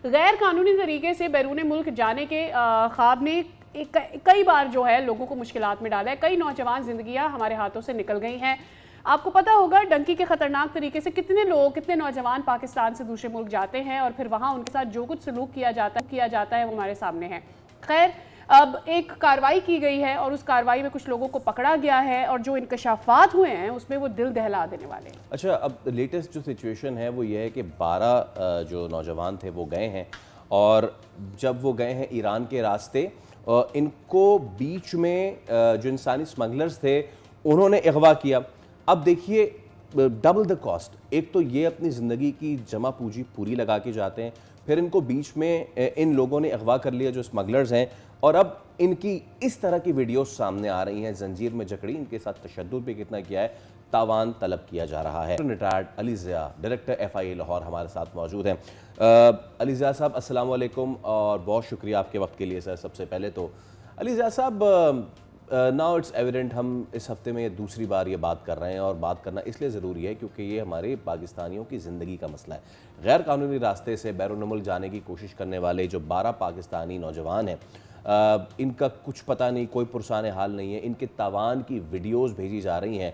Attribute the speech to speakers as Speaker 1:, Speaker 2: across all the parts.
Speaker 1: غیر قانونی طریقے سے بیرون ملک جانے کے خواب نے کئی بار جو ہے لوگوں کو مشکلات میں ڈالا ہے. کئی نوجوان زندگیاں ہمارے ہاتھوں سے نکل گئی ہیں. آپ کو پتہ ہوگا ڈنکی کے خطرناک طریقے سے کتنے لوگ کتنے نوجوان پاکستان سے دوسرے ملک جاتے ہیں اور پھر وہاں ان کے ساتھ جو کچھ سلوک کیا جاتا ہے وہ ہمارے سامنے ہے. خیر اب ایک کارروائی کی گئی ہے اور اس کارروائی میں کچھ لوگوں کو پکڑا گیا ہے اور جو انکشافات ہوئے ہیں اس میں وہ دل دہلا دینے والے ہیں.
Speaker 2: اچھا، اب لیٹسٹ جو سچویشن ہے وہ یہ ہے کہ 12 جو نوجوان تھے وہ گئے ہیں، اور جب وہ گئے ہیں ایران کے راستے، ان کو بیچ میں جو انسانی سمگلرز تھے انہوں نے اغوا کیا. اب دیکھیے ڈبل دا کاسٹ. ایک تو یہ اپنی زندگی کی جمع پونجی پوری لگا کے جاتے ہیں، پھر ان کو بیچ میں ان لوگوں نے اغوا کر لیا جو سمگلرز ہیں، اور اب ان کی اس طرح کی ویڈیوز سامنے آ رہی ہیں. زنجیر میں جکڑی، ان کے ساتھ تشدد بھی کتنا کیا ہے، تاوان طلب کیا جا رہا ہے. ریٹائرڈ علی ضیاء ڈائریکٹر FIA لاہور ہمارے ساتھ موجود ہیں. علی ضیاء صاحب السلام علیکم اور بہت شکریہ آپ کے وقت کے لیے. سر سب سے پہلے تو علی ضیاء صاحب، ناؤ اٹس ایویڈنٹ، ہم اس ہفتے میں دوسری بار یہ بات کر رہے ہیں، اور بات کرنا اس لیے ضروری ہے کیونکہ یہ ہمارے پاکستانیوں کی زندگی کا مسئلہ ہے. غیر قانونی راستے سے بیرون ملک جانے کی کوشش کرنے والے جو 12 پاکستانی نوجوان ہیں، ان کا کچھ پتہ نہیں، کوئی پرسان حال نہیں ہے. ان کے تاوان کی ویڈیوز بھیجی جا رہی ہیں.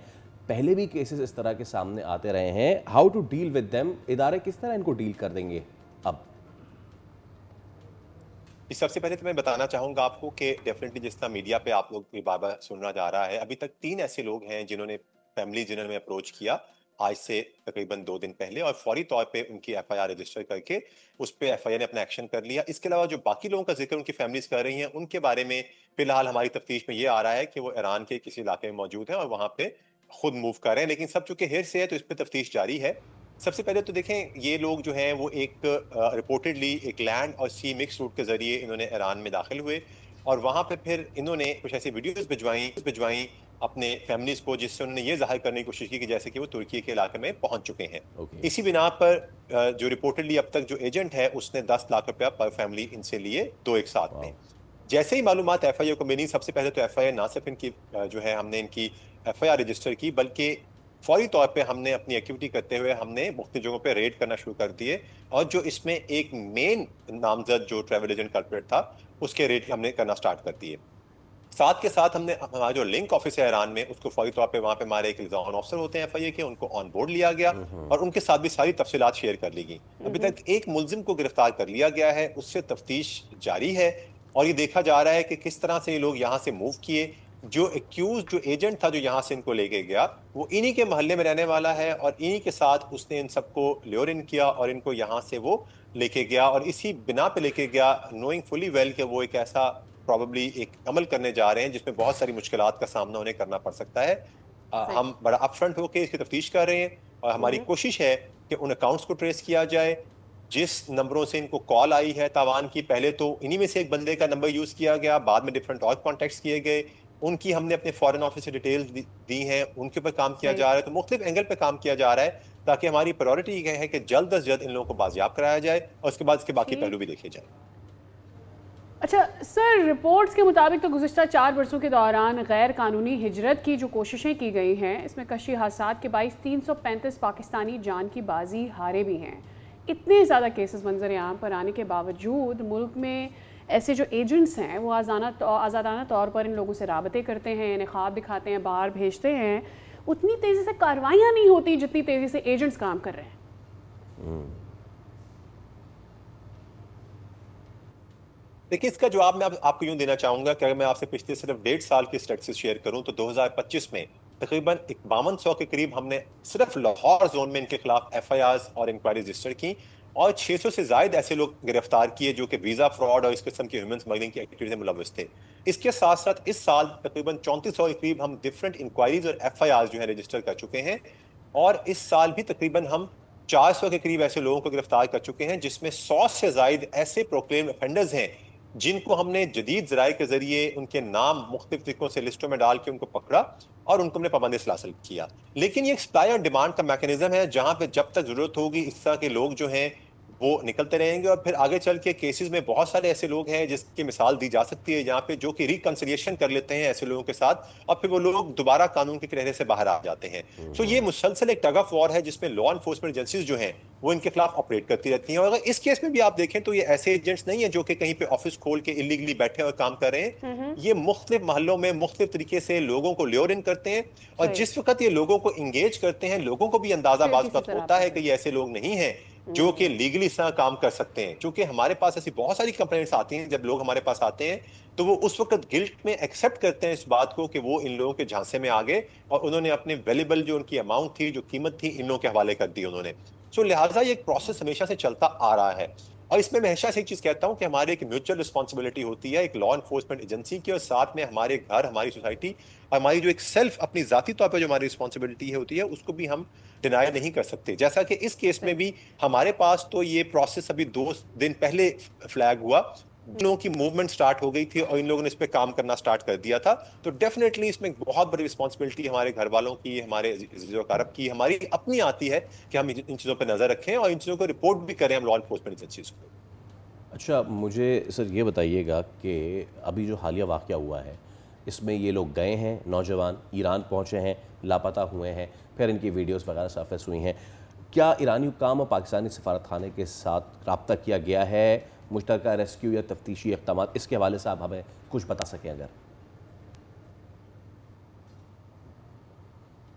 Speaker 2: پہلے بھی کیسز اس طرح کے سامنے آتے رہے ہیں. How to deal with them? ادارے کس طرح ان کو ڈیل کر دیں گے اب؟
Speaker 3: سب سے پہلے تو میں بتانا چاہوں گا آپ کو کہ ڈیفینیٹلی جس طرح میڈیا پہ آپ لوگ بار بار سننا جا رہا ہے، ابھی تک 3 ایسے لوگ ہیں جنہوں نے میں اپروچ کیا آج سے تقریباً 2 دن پہلے، اور فوری طور پہ ان کی FIR رجسٹر کر کے اس پہ FIR نے اپنا ایکشن کر لیا. اس کے علاوہ جو باقی لوگوں کا ذکر ان کی فیملیز کر رہی ہیں، ان کے بارے میں فی الحال ہماری تفتیش میں یہ آ رہا ہے کہ وہ ایران کے کسی علاقے میں موجود ہیں اور وہاں پہ خود موو کر رہے ہیں. لیکن سب چونکہ ہیر سے ہے تو اس پہ تفتیش جاری ہے. سب سے پہلے تو دیکھیں، یہ لوگ جو ہیں وہ ایک رپورٹڈلی ایک لینڈ اور سی مکس روٹ کے ذریعے انہوں نے ایران میں داخل ہوئے، اور وہاں پہ پھر انہوں نے کچھ ایسی ویڈیوز بھجوائیں اپنے فیملیز کو، جس سے انہوں نے یہ ظاہر کرنے کی کوشش کی کہ جیسے کہ وہ ترکی کے علاقے میں پہنچ چکے ہیں. اسی بنا پر جو رپورٹڈلی اب تک جو ایجنٹ ہے اس نے 10 لاکھ روپیہ پر فیملی ان سے لیے 2 ایک ساتھ میں. جیسے ہی معلومات FIA کو ملی، سب سے پہلے تو FIA نہ صرف ان کی جو ہے ہم نے ان کی FIR رجسٹر کی، بلکہ فوری طور پہ ہم نے اپنی ایکٹیویٹی کرتے ہوئے ہم نے مختلف جگہوں پہ ریڈ کرنا شروع کر دیے، اور جو اس میں ایک مین نامزد جو ٹریول ایجنٹ کلپریٹ تھا اس کے ریڈ ہم نے کرنا سٹارٹ کر دیے. ساتھ کے ساتھ ہم نے ہمارا جو لنک آفس ہے ایران میں، اس کو فوری طور پہ وہاں پہ ہمارے ایک لزان آفسر ہوتے ہیں FIA کے، ان کو آن بورڈ لیا گیا اور ان کے ساتھ بھی ساری تفصیلات شیئر کر لی گئیں. ابھی تک ایک ملزم کو گرفتار کر لیا گیا ہے، اس سے تفتیش جاری ہے، اور یہ دیکھا جا رہا ہے کہ کس طرح سے یہ لوگ یہاں سے موو کیے. جو ایکیوز جو ایجنٹ تھا جو یہاں سے ان کو لے کے گیا، وہ انہی کے محلے میں رہنے والا ہے، اور انہی کے ساتھ اس نے ان سب کو لیور ان کیا اور ان کو یہاں سے وہ لے کے گیا، اور اسی بنا پہ لے کے گیا، نوئنگ فلی ویل کہ وہ ایک ایسا پروبیبلی ایک عمل کرنے جا رہے ہیں جس میں بہت ساری مشکلات کا سامنا انہیں کرنا پڑ سکتا ہے. ہم بڑا اپ فرنٹ ہو کے اس کی تفتیش کر رہے ہیں، اور ہماری کوشش ہے کہ ان اکاؤنٹس کو ٹریس کیا جائے. جس نمبروں سے ان کو کال آئی ہے تاوان کی، پہلے تو انہی میں سے ایک بندے کا نمبر یوز کیا گیا، بعد میں ڈیفرنٹ اور کانٹیکٹس کیے گئے، ان کی ہم نے اپنے فارن آفس سے ڈیٹیلز دی ہیں، ان کے اوپر کام کیا جا رہا ہے. تو مختلف اینگل پہ کام کیا جا رہا ہے تاکہ ہماری پرائیورٹی یہ ہے کہ جلد از جلد ان لوگوں کو بازیاب کرایا جائے، اور اس کے بعد اس کے باقی پہلو بھی دیکھے جائیں.
Speaker 1: اچھا سر، رپورٹس کے مطابق تو گزشتہ 4 برسوں کے دوران غیر قانونی ہجرت کی جو کوششیں کی گئی ہیں، اس میں کشی حادثات کے باعث 335 پاکستانی جان کی بازی ہارے بھی ہیں. اتنے زیادہ کیسز منظر عام پر آنے کے باوجود ملک میں ایسے جو ایجنٹس ہیں وہ آزادانہ طور پر ان لوگوں سے رابطے کرتے ہیں، انہیں خواب دکھاتے ہیں، باہر بھیجتے ہیں. اتنی تیزی سے کاروائیاں نہیں ہوتی جتنی تیزی سے ایجنٹس کام کر رہے ہیں.
Speaker 3: دیکھیں، اس کا جواب میں آپ کو یوں دینا چاہوں گا کہ اگر میں آپ سے پچھلے صرف 1.5 سال کی اسٹیٹسٹکس شیئر کروں تو 2025 میں تقریباً 5200 کے قریب ہم نے صرف لاہور زون میں ان کے خلاف FIRs اور انکوائری رجسٹر کی، اور 600 سے زائد ایسے لوگ گرفتار کیے جو کہ ویزا فراڈ اور اس قسم کی ہیومن سمگلنگ کی ایکٹیویٹیز میں ملوث تھے. اس کے ساتھ ساتھ اس سال تقریباً 3400 کے قریب ہم ڈفرینٹ انکوائریز اور FIRs جو ہیں رجسٹر کر چکے ہیں، اور اس سال بھی تقریباً ہم 400 کے قریب ایسے لوگوں کو گرفتار کر چکے ہیں، جس میں 100 سے زائد ایسے پروکلیم افینڈرز ہیں جن کو ہم نے جدید ذرائع کے ذریعے ان کے نام مختلف طریقوں سے لسٹوں میں ڈال کے ان کو پکڑا اور ان کو ہم نے پابندی سے حاصل کیا. لیکن یہ ایک سپلائی اور ڈیمانڈ کا میکانزم ہے، جہاں پہ جب تک ضرورت ہوگی اس طرح کے لوگ جو ہیں वो निकलते रहेंगे और फिर आगे चल के केसेस में बहुत सारे ऐसे लोग हैं जिसकी मिसाल दी जा सकती है जहाँ पे जो कि रिकंसिलिएशन कर लेते हैं ऐसे लोगों के साथ और फिर वो लोग दोबारा कानून के घेरे से बाहर आ जाते हैं। सो ये मुसलसल एक टग ऑफ वॉर है जिसमें लॉ एनफोर्समेंट एजेंसीज जो हैं वो इनके खिलाफ ऑपरेट करती रहती हैं। और अगर इस केस में भी आप देखें तो ये ऐसे एजेंट्स नहीं है जो कि कहीं पे ऑफिस खोल के इलीगली बैठे और काम कर रहे हैं। ये मुख्तलिफ महलों में मुख्तलिफ तरीके से लोगों को ल्योर इन करते हैं और
Speaker 1: सही।
Speaker 3: जिस वक्त ये लोगों को इंगेज करते हैं लोगों को भी अंदाजा
Speaker 1: फिर
Speaker 3: बाज
Speaker 1: किसी
Speaker 3: वक्त
Speaker 1: तरह
Speaker 3: होता है
Speaker 1: आपस
Speaker 3: कि
Speaker 1: में।
Speaker 3: ये ऐसे लोग नहीं हैं जो कि लीगली इस तरह काम कर सकते हैं। क्योंकि हमारे पास ऐसी बहुत सारी कंप्लेंट्स आती हैं, जब लोग हमारे पास आते हैं तो वो उस वक्त गिल्ट में एक्सेप्ट करते हैं इस बात को कि वो इन लोगों के झांसे में आ गए और उन्होंने अपने वैल्यूएबल जो उनकी अमाउंट थी, जो कीमत थी, इन लोगों के हवाले कर दी उन्होंने। सो लिहाजा ये एक प्रोसेस हमेशा से चलता आ रहा है और इसमें मैं हमेशा से एक चीज कहता हूं कि हमारी एक म्यूचुअल रिस्पॉन्सिबिलिटी होती है एक लॉ एनफोर्समेंट एजेंसी की और साथ में हमारे घर, हमारी सोसाइटी, हमारी जो एक सेल्फ अपनी जाती तौर पर जो हमारी रिस्पॉन्सिबिलिटी है होती है उसको भी हम डिनाई नहीं कर सकते। जैसा कि इस केस में भी हमारे पास तो ये प्रोसेस अभी 2 दिन पहले फ्लैग हुआ, इन लोगों की मूवमेंट स्टार्ट हो गई थी और इन लोगों ने इस पे काम करना स्टार्ट कर दिया था। तो डेफिनेटली इसमें एक बहुत बड़ी रिस्पॉन्सिबिलिटी हमारे घर वालों की, हमारे अजीज़-ओ-कारब की, हमारी अपनी आती है कि हम इन चीज़ों पर नज़र रखें और इन चीज़ों को रिपोर्ट भी करें हम लॉ एनफोर्समेंट एजेंसीज को।
Speaker 2: अच्छा, मुझे सर ये बताइएगा कि अभी जो हालिया वाक़या हुआ है, इसमें ये लोग गए हैं, नौजवान ईरान पहुँचे हैं, लापता हुए हैं, फिर इनकी वीडियोस वगैरह सरफेस हुई हैं। क्या ईरानी हुक्काम और पाकिस्तानी सफारत खाने के साथ रब्ता किया गया है, मुश्तरका रेस्क्यू या तफ्तीशी इक़दामात, इसके हवाले से आप हमें कुछ बता सकें अगर?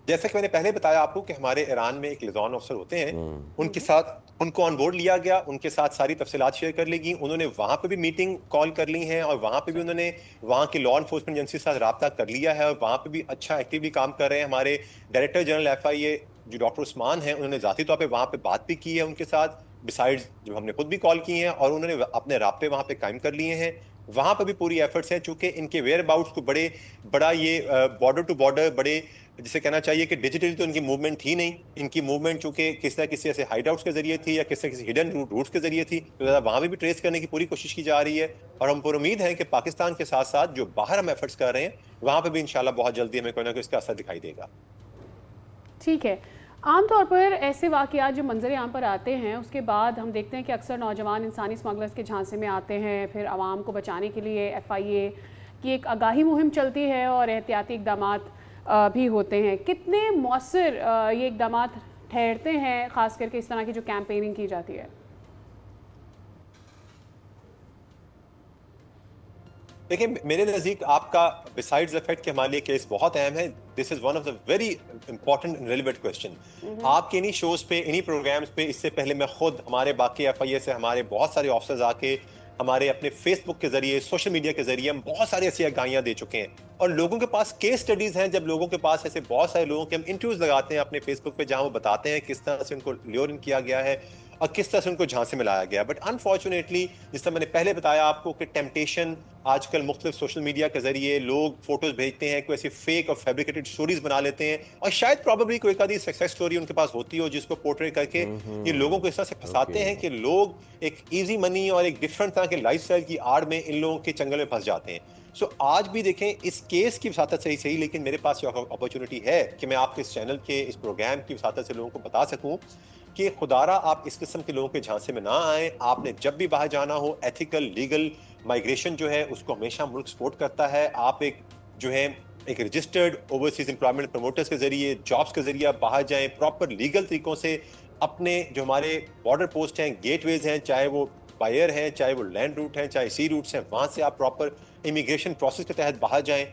Speaker 3: जैसे कि मैंने पहले बताया आपको कि हमारे ईरान में एक लिज़ॉन ऑफिसर होते हैं, उनके साथ उनको ऑन बोर्ड लिया गया, उनके साथ सारी तफसीलात शेयर कर ली गई, उन्होंने वहाँ पे भी मीटिंग कॉल कर ली हैं और वहाँ पे भी उन्होंने वहाँ की लॉ एनफोर्समेंट एजेंसी के साथ रब्ता कर लिया है और वहाँ पे भी अच्छा एक्टिवली काम कर रहे हैं। हमारे डायरेक्टर जनरल FIA जो डॉक्टर उस्मान हैं उन्होंने ज़ाती तौर पर वहाँ पे बात भी की है उनके साथ, बिसाइड्स जो हमने खुद भी कॉल की हैं और उन्होंने अपने राब्ते वहाँ पे कायम कर लिए हैं। वहाँ पर भी पूरी एफर्ट्स हैं, चूंकि इनके वेयर अबाउट्स को बड़ा ये बॉर्डर टू बॉर्डर बड़े, जिसे कहना चाहिए कि डिजिटली तो इनकी मूवमेंट थी नहीं, इनकी मूवमेंट चूंकि किसी ना किसी ऐसे हाइड आउट्स के जरिए थी या किसी किसी हिडन रूट्स के जरिए थी, तो वहाँ भी ट्रेस करने की पूरी कोशिश की जा रही है और हम पर उम्मीद है कि पाकिस्तान के साथ साथ जो बाहर हम एफर्ट्स कर रहे हैं वहाँ पर भी इंशाल्लाह बहुत जल्दी हमें कोई ना कोई इसका असर दिखाई देगा।
Speaker 1: ठीक है। आमतौर पर ऐसे वाक़यात जो मंजर आम पर आते हैं उसके बाद हम देखते हैं कि अक्सर नौजवान इंसानी स्मगलर्स के झांसे में आते हैं, फिर आवाम को बचाने के लिए FIA की एक आगाही मुहिम चलती है और एहतियाती इक़दामात भी होते हैं। कितने मौसर ये इक़दामात ठहरते हैं, ख़ास करके इस तरह की जो कैंपेनिंग की जाती है?
Speaker 3: देखिए, मेरे नज़दीक आपका बिसाइड्स द फैक्ट कि हमारे लिए केस बहुत अहम है, this is one of the very important and relevant question. आपके इन्हीं शोज पे, इन्हीं प्रोग्राम्स पे, इससे पहले मैं खुद हमारे बाकी FIA से हमारे बहुत सारे ऑफिसर्स आके हमारे अपने फेसबुक के जरिए, सोशल मीडिया के जरिए हम बहुत सारी ऐसी आगाहियां दे चुके हैं और लोगों के पास केस स्टडीज हैं। जब लोगों के पास ऐसे बहुत सारे लोगों के हम इंटरव्यूज लगाते हैं अपने फेसबुक पे जहां वो बताते हैं किस तरह से उनको ल्योर इन किया गया है और किस तरह से उनको झांसे में लाया गया। बट अनफॉर्चुनेटली, जिस तरह मैंने पहले बताया आपको कि टेम्पटेशन आजकल मुख्तलिफ सोशल मीडिया के जरिए लोग फोटोज भेजते हैं, कोई ऐसी फेक और फैब्रिकेटेड स्टोरीज बना लेते हैं और शायद प्रॉब्लली कोई आदि सक्सेस स्टोरी उनके पास होती हो जिसको पोर्ट्रेट करके ये लोगों को इस तरह से फंसाते हैं कि लोग एक इजी मनी और एक डिफरेंट तरह के लाइफस्टाइल की आड़ में इन लोगों के चंगल में फंस जाते हैं। सो आज भी देखें, इस केस की वसात सही सही, लेकिन मेरे पास ये अपॉर्चुनिटी है कि मैं आपके इस चैनल के इस प्रोग्राम की वसात से लोगों को बता सकूं कि खुदारा आप इस किस्म के लोगों के झांसे में ना आए। आपने जब भी बाहर जाना हो, एथिकल लीगल माइग्रेशन जो है उसको हमेशा मुल्क सपोर्ट करता है। आप एक जो है एक रजिस्टर्ड ओवरसीज एम्प्लॉयमेंट प्रमोटर्स के जरिए, जॉब्स के जरिए आप बाहर जाएं, प्रॉपर लीगल तरीकों से अपने जो हमारे बॉर्डर पोस्ट हैं, गेटवेज हैं, चाहे वो बायर हैं, चाहे वो लैंड रूट हैं, चाहे सी रूट्स हैं, वहां से आप प्रॉपर इमिग्रेशन प्रोसेस के तहत बाहर जाएं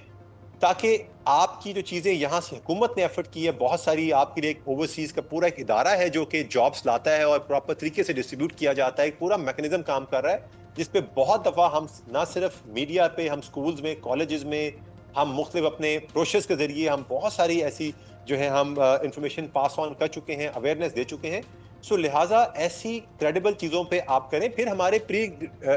Speaker 3: ताकि आपकी जो चीज़ें यहाँ से हुकूमत ने एफर्ट की है, बहुत सारी आपके लिए एक ओवरसीज का पूरा एक इदारा है जो कि जॉब्स लाता है और प्रॉपर तरीके से डिस्ट्रीब्यूट किया जाता है, एक पूरा मैकेनिज्म काम कर रहा है जिस पे बहुत दफ़ा हम ना सिर्फ मीडिया पे, हम स्कूल्स में, कॉलेजेस में, हम मुख्तलिफ अपने प्रोसेस के जरिए हम बहुत सारी ऐसी जो है हम इंफॉर्मेशन पास ऑन कर चुके हैं, अवेयरनेस दे चुके हैं। सो लिहाजा ऐसी क्रेडिबल चीज़ों पे आप करें। फिर हमारे प्री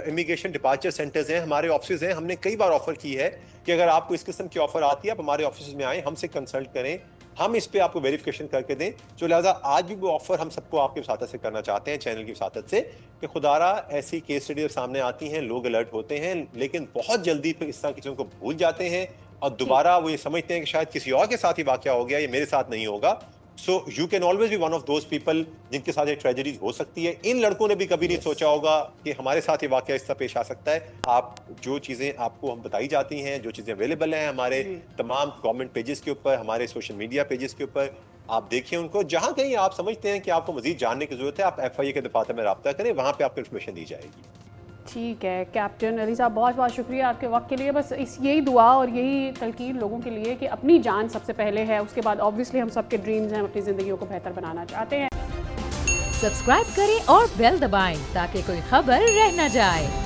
Speaker 3: इमिग्रेशन डिपार्चर सेंटर्स हैं, हमारे ऑफिस हैं, हमने कई बार ऑफर की है कि अगर आपको इस किस्म की ऑफर आती है आप हमारे ऑफिस में आएँ, हमसे कंसल्ट करें, हम इस पे आपको वेरिफिकेशन करके दें। तो लिहाजा आज भी वो ऑफर हम सबको आपकी वसातत से करना चाहते हैं, चैनल की वसातत से, कि खुदारा ऐसी केस स्टडी सामने आती हैं, लोग अलर्ट होते हैं, लेकिन बहुत जल्दी फिर इस तरह की चीज़ों को भूल जाते हैं और दोबारा वो ये समझते हैं कि शायद किसी और के साथ ही वाकया हो गया, ये मेरे साथ नहीं होगा। So you can always be one of those people जिनके साथ ये ट्रेजेडीज हो सकती है। इन लड़कों ने भी कभी नहीं सोचा होगा कि हमारे साथ ये वाकया इस तरह पेश आ सकता है। आप जो चीज़ें आपको हम बताई जाती हैं, जो चीज़ें अवेलेबल हैं हमारे तमाम गवर्नमेंट पेजेस के ऊपर, हमारे सोशल मीडिया पेजेस के ऊपर, आप देखिए उनको। जहां कहीं आप समझते हैं कि आपको मजीद जानने की जरूरत है, आप FIA के दफातर में रब्ता करें, वहां पे आपको इन्फॉर्मेशन दी जाएगी।
Speaker 1: ठीक है कैप्टन अली साहब, बहुत बहुत शुक्रिया आपके वक्त के लिए। बस यही दुआ और यही तलकीन लोगों के लिए कि अपनी जान सबसे पहले है, उसके बाद ऑब्वियसली हम सबके ड्रीम्स हैं, हम अपनी ज़िंदगियों को बेहतर बनाना चाहते हैं।
Speaker 4: सब्सक्राइब करें और बेल दबाएं ताकि कोई खबर रह न जाए।